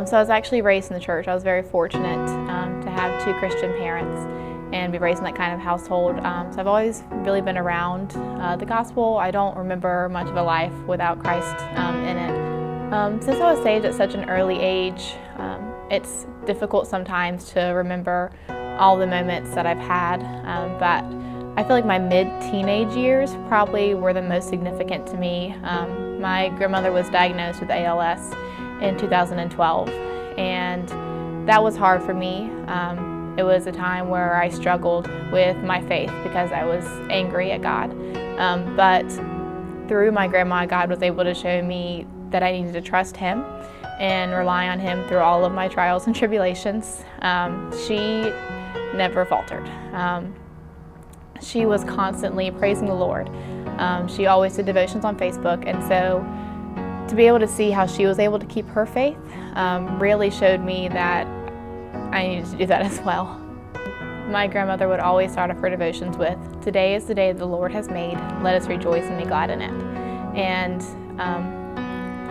So I was actually raised in the church. I was very fortunate to have two Christian parents and be raised in that kind of household. So I've always really been around the gospel. I don't remember much of a life without Christ in it. Since I was saved at such an early age, it's difficult sometimes to remember all the moments that I've had, but I feel like my mid-teenage years probably were the most significant to me. My grandmother was diagnosed with ALS in 2012, and that was hard for me. It was a time where I struggled with my faith because I was angry at God. But through my grandma, God was able to show me that I needed to trust Him and rely on Him through all of my trials and tribulations. She never faltered. She was constantly praising the Lord. She always did devotions on Facebook, and so to be able to see how she was able to keep her faith really showed me that I needed to do that as well. My grandmother would always start off her devotions with, "Today is the day the Lord has made. Let us rejoice and be glad in it." And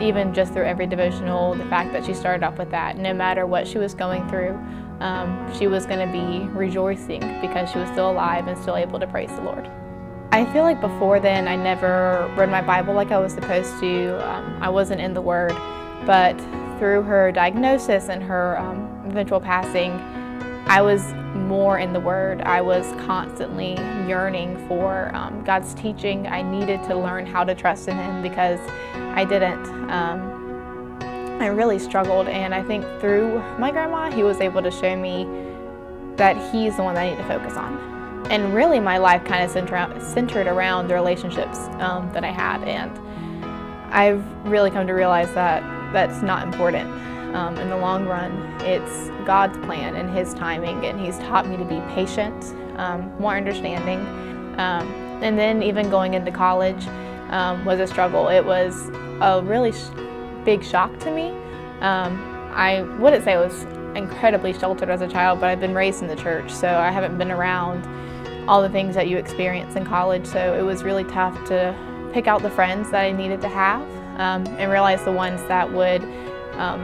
even just through every devotional, the fact that she started off with that, no matter what she was going through, she was going to be rejoicing because she was still alive and still able to praise the Lord. I feel like before then I never read my Bible like I was supposed to. I wasn't in the Word, but through her diagnosis and her eventual passing, I was more in the Word. I was constantly yearning for God's teaching. I needed to learn how to trust in Him because I didn't. I really struggled, and I think through my grandma, He was able to show me that He's the one that I need to focus on. And really my life kind of centered around the relationships that I had, and I've really come to realize that that's not important. In the long run, it's God's plan and His timing, and He's taught me to be patient, more understanding. And then even going into college was a struggle. It was a really big shock to me. I wouldn't say I was incredibly sheltered as a child, but I've been raised in the church, so I haven't been around all the things that you experience in college, so it was really tough to pick out the friends that I needed to have and realize the ones that would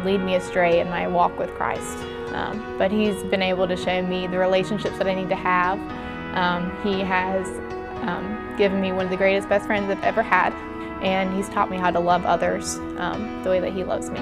lead me astray in my walk with Christ. But He's been able to show me the relationships that I need to have. He has given me one of the greatest best friends I've ever had, and He's taught me how to love others the way that He loves me.